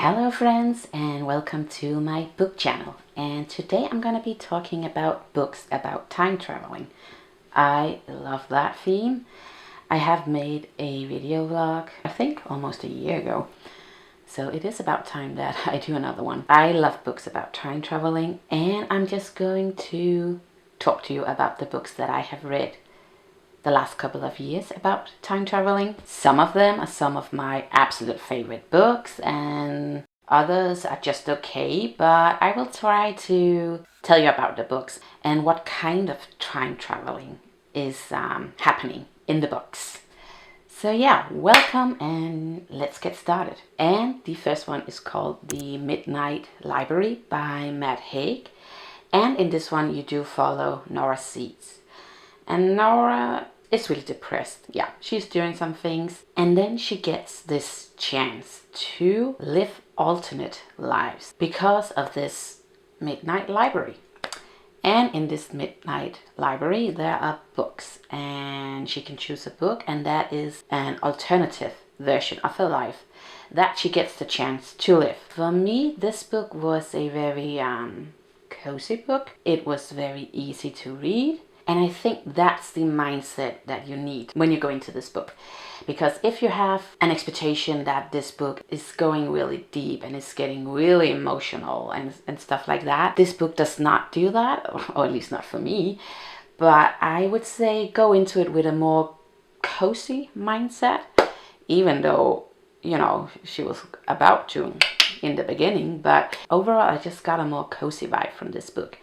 Hello friends and welcome to my book channel, and today I'm going to be talking about books about time traveling. I love that theme. I have made a video vlog, I think almost a year ago, so it is about time that I do another one. I love books about time traveling, and I'm just going to talk to you about the books that I have read the last couple of years about time traveling. Some of them are some of my absolute favorite books, and others are just okay, but I will try to tell you about the books and what kind of time traveling is happening in the books. So yeah, welcome and let's get started. And the first one is called The Midnight Library by Haig. And in this one you do follow Nora Seeds. And Nora is really depressed. Yeah, she's doing some things. And then she gets this chance to live alternate lives because of this midnight library. And in this midnight library, there are books. And she can choose a book. And that is an alternative version of her life that she gets the chance to live. For me, this book was a very cozy book. It was very easy to read. And I think that's the mindset that you need when you go into this book. Because if you have an expectation that this book is going really deep and it's getting really emotional and stuff like that, this book does not do that, or at least not for me. But I would say go into it with a more cozy mindset, even though, you know, she was about to in the beginning. But overall, I just got a more cozy vibe from this book.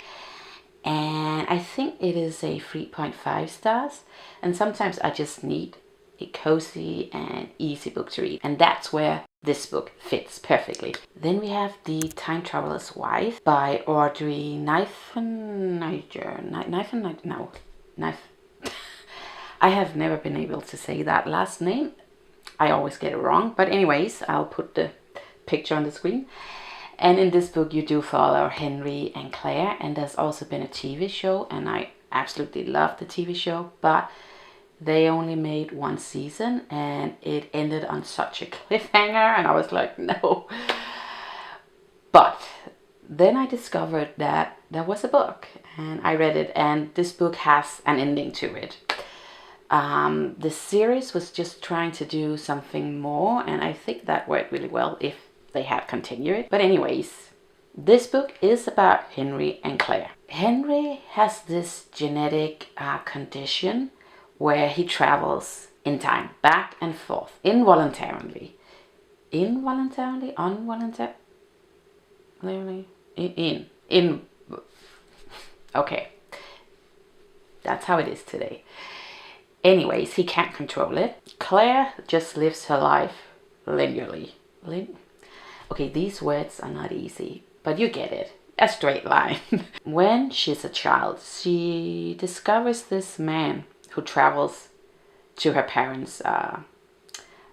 And I think it is a 3.5 stars. And sometimes I just need a cozy and easy book to read. And that's where this book fits perfectly. Then we have The Time Traveler's Wife by Audrey Niffenegger. I have never been able to say that last name. I always get it wrong. But anyways, I'll put the picture on the screen. And in this book you do follow Henry and Claire, and there's also been a TV show, and I absolutely love the TV show, but they only made one season and it ended on such a cliffhanger, and I was like, no. But then I discovered that there was a book, and I read it, and this book has an ending to it. The series was just trying to do something more, and I think that worked really well if they had continued. But anyways, this book is about Henry and Claire. Henry has this genetic condition where he travels in time, back and forth, involuntarily, okay, that's how it is today. Anyways, he can't control it. Claire just lives her life linearly. Okay, these words are not easy, but you get it. A straight line. When she's a child, she discovers this man who travels to her parents' I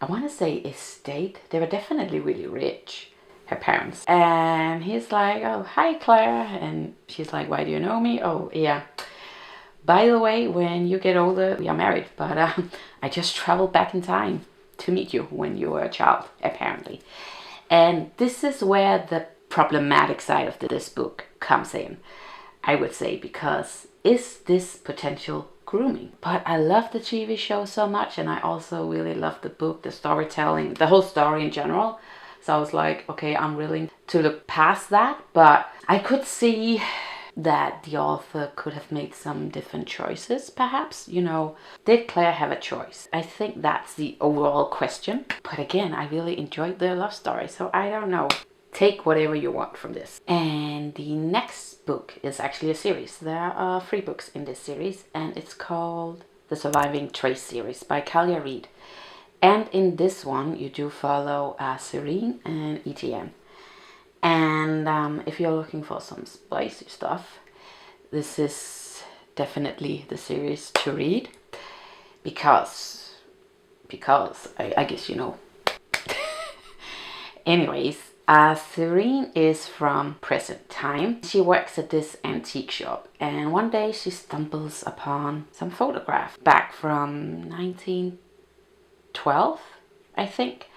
want to say estate. They were definitely really rich, her parents. And he's like, oh, hi Claire. And she's like, why do you know me? Oh, yeah. By the way, when you get older, we are married. But I just traveled back in time to meet you when you were a child, apparently. And this is where the problematic side of this book comes in, I would say, because is this potential grooming? But I love the TV show so much, and I also really love the book, the storytelling, the whole story in general. So I was like, okay, I'm willing to look past that, but I could see that the author could have made some different choices, perhaps. You know, did Claire have a choice? I think that's the overall question. But again, I really enjoyed their love story, so I don't know. Take whatever you want from this. And the next book is actually a series. There are 3 books in this series, and it's called The Surviving Trace series by Calia Read. And in this one, you do follow Serene and Etienne. And if you're looking for some spicy stuff, this is definitely the series to read. Because I guess you know. Anyways, Serene is from present time. She works at this antique shop, and one day she stumbles upon some photograph back from 1912, I think.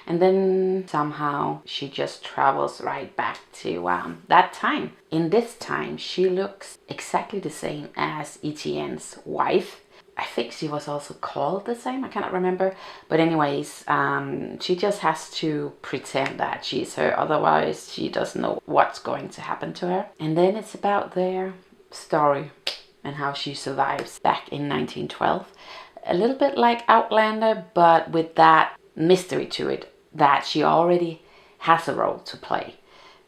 And then somehow she just travels right back to that time. In this time, she looks exactly the same as Etienne's wife. I think she was also called the same. I cannot remember. But anyways, she just has to pretend that she's her. Otherwise, she doesn't know what's going to happen to her. And then it's about their story and how she survives back in 1912. A little bit like Outlander, but with that mystery to it, that she already has a role to play.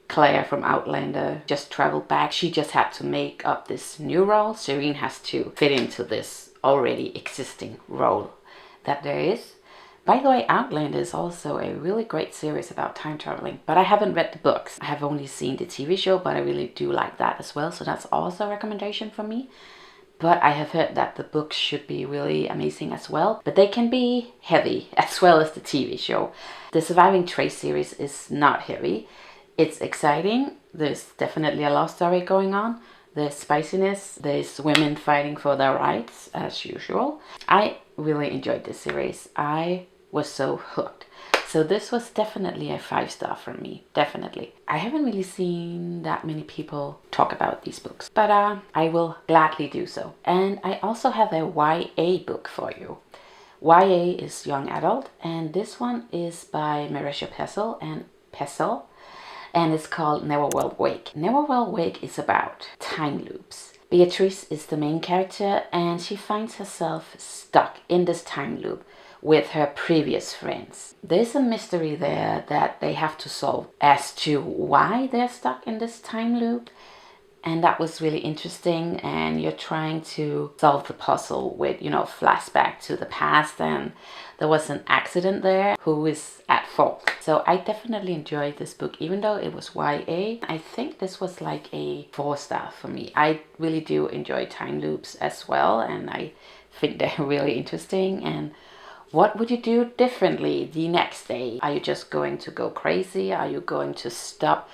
Claire from Outlander just traveled back. She just had to make up this new role. Serene has to fit into this already existing role that there is. By the way, Outlander is also a really great series about time traveling, but I haven't read the books. I have only seen the TV show, but I really do like that as well, so that's also a recommendation for me. But I have heard that the books should be really amazing as well, but they can be heavy as well as the TV show. The Surviving Trace series is not heavy. It's exciting. There's definitely a love story going on. There's spiciness. There's women fighting for their rights, as usual. I really enjoyed this series. I was so hooked. So this was definitely a 5-star from me. Definitely. I haven't really seen that many people talk about these books, but I will gladly do so. And I also have a YA book for you. YA is young adult, and this one is by Marisha Pessl, and it's called Never Will Wake. Never Will Wake is about time loops. Beatrice is the main character, and she finds herself stuck in this time loop with her previous friends. There's a mystery there that they have to solve as to why they're stuck in this time loop. And that was really interesting, and you're trying to solve the puzzle with, flashback to the past, and there was an accident there. Who is at fault? So I definitely enjoyed this book, even though it was YA. I think this was like a 4-star for me. I really do enjoy time loops as well, and I think they're really interesting. And what would you do differently the next day? Are you just going to go crazy? Are you going to stop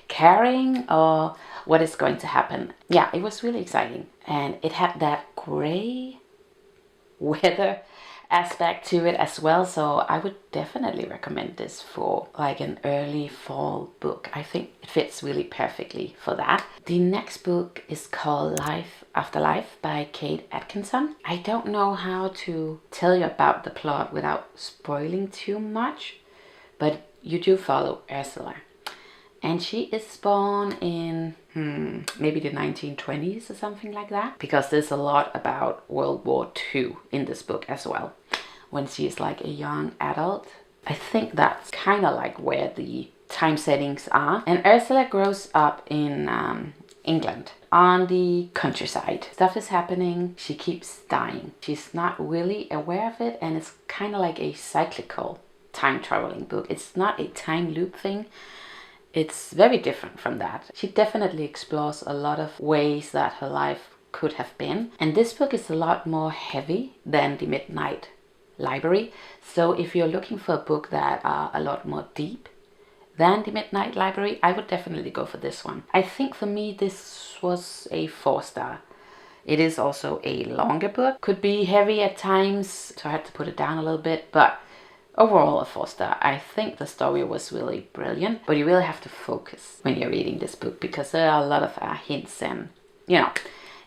caring, or what is going to happen? Yeah, it was really exciting, and it had that gray weather aspect to it as well, so I would definitely recommend this for like an early fall book. I think it fits really perfectly for that. The next book is called Life After Life by Kate Atkinson. I don't know how to tell you about the plot without spoiling too much, but you do follow Ursula. And she is born in maybe the 1920s or something like that, because there's a lot about World War II in this book as well, when she is like a young adult. I think that's kind of like where the time settings are. And Ursula grows up in England, on the countryside. Stuff is happening. She keeps dying. She's not really aware of it, and it's kind of like a cyclical time traveling book. It's not a time loop thing. It's very different from that. She definitely explores a lot of ways that her life could have been. And this book is a lot more heavy than The Midnight Library. So if you're looking for a book that are a lot more deep than The Midnight Library, I would definitely go for this one. I think for me this was a 4-star. It is also a longer book. Could be heavy at times, so I had to put it down a little bit, but overall a 4-star. I think the story was really brilliant, but you really have to focus when you're reading this book, because there are a lot of hints, and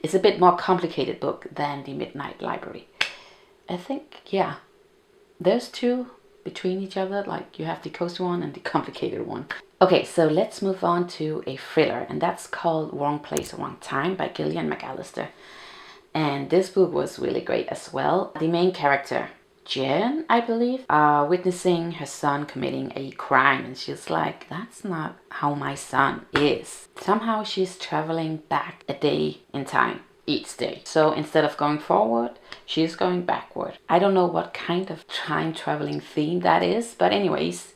it's a bit more complicated book than The Midnight Library. I think, yeah, there's two between each other, like you have the cozy one and the complicated one. Okay, so let's move on to a thriller, and that's called Wrong Place, Wrong Time by Gillian McAllister. And this book was really great as well. The main character, Jen, I believe, witnessing her son committing a crime, and she's like, that's not how my son is. Somehow she's traveling back a day in time each day. So instead of going forward, she's going backward. I don't know what kind of time traveling theme that is, but anyways,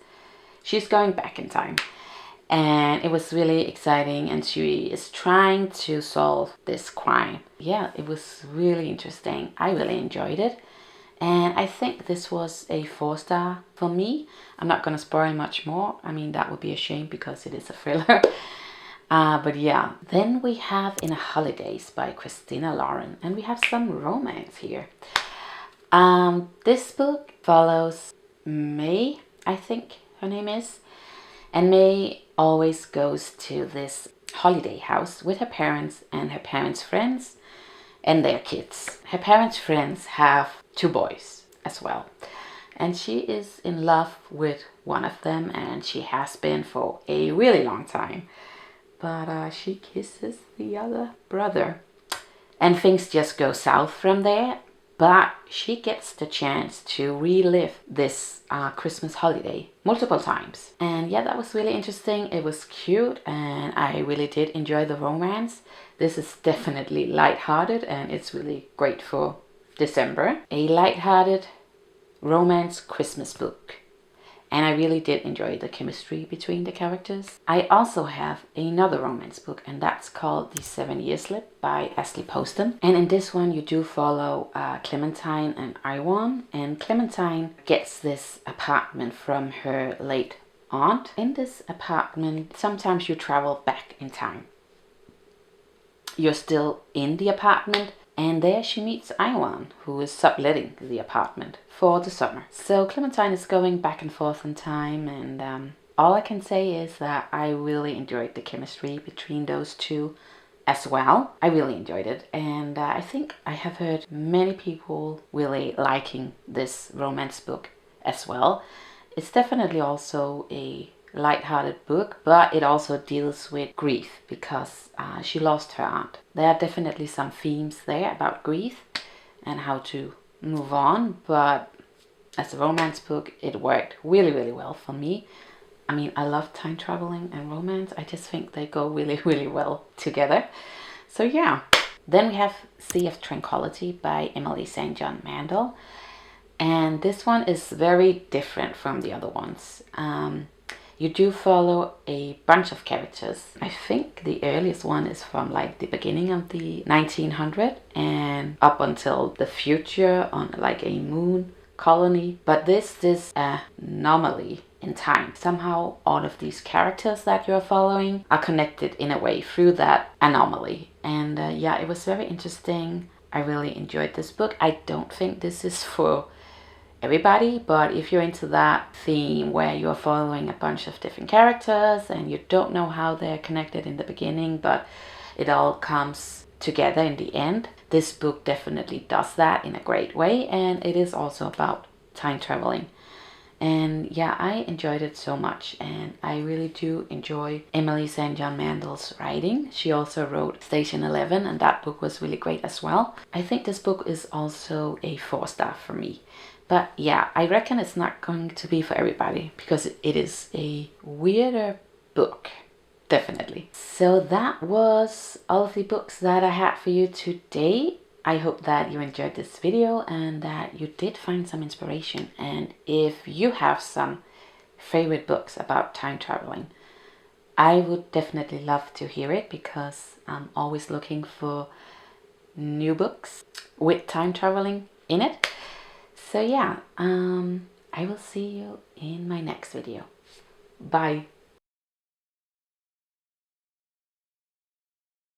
she's going back in time. And it was really exciting, and she is trying to solve this crime. Yeah, it was really interesting. I really enjoyed it. And I think this was a 4-star for me. I'm not going to spoil much more. I mean, that would be a shame because it is a thriller. But yeah. Then we have In a Holidaze by Christina Lauren. And we have some romance here. This book follows May, I think her name is. And May always goes to this holiday house with her parents and her parents' friends and their kids. Her parents' friends have 2 boys as well. And she is in love with one of them, and she has been for a really long time. But she kisses the other brother. And things just go south from there. But she gets the chance to relive this Christmas holiday multiple times. And yeah, that was really interesting. It was cute, and I really did enjoy the romance. This is definitely lighthearted, and it's really great for December. A lighthearted romance Christmas book. And I really did enjoy the chemistry between the characters. I also have another romance book, and that's called The 7-Year Slip by Ashley Poston. And in this one you do follow Clementine and Iwan. And Clementine gets this apartment from her late aunt. In this apartment, sometimes you travel back in time. You're still in the apartment, and there she meets Iwan, who is subletting the apartment for the summer. So Clementine is going back and forth in time, and all I can say is that I really enjoyed the chemistry between those two as well. I really enjoyed it, and I think I have heard many people really liking this romance book as well. It's definitely also a light-hearted book, but it also deals with grief because she lost her aunt. There are definitely some themes there about grief and how to move on, but as a romance book it worked really, really well for me. I mean, I love time traveling and romance. I just think they go really, really well together. So yeah. Then we have Sea of Tranquility by Emily St. John Mandel, and this one is very different from the other ones. You do follow a bunch of characters. I think the earliest one is from like the beginning of the 1900 and up until the future on like a moon colony. But this is an anomaly in time. Somehow all of these characters that you're following are connected in a way through that anomaly. And yeah, it was very interesting. I really enjoyed this book. I don't think this is for everybody, but if you're into that theme where you're following a bunch of different characters and you don't know how they're connected in the beginning, but it all comes together in the end, this book definitely does that in a great way. And it is also about time traveling. And yeah, I enjoyed it so much, and I really do enjoy Emily St. John Mandel's writing. She also wrote Station 11, and that book was really great as well. I think this book is also a 4-star for me. But yeah, I reckon it's not going to be for everybody because it is a weirder book, definitely. So that was all of the books that I had for you today. I hope that you enjoyed this video and that you did find some inspiration. And if you have some favorite books about time traveling, I would definitely love to hear it because I'm always looking for new books with time traveling in it. So yeah, I will see you in my next video. Bye.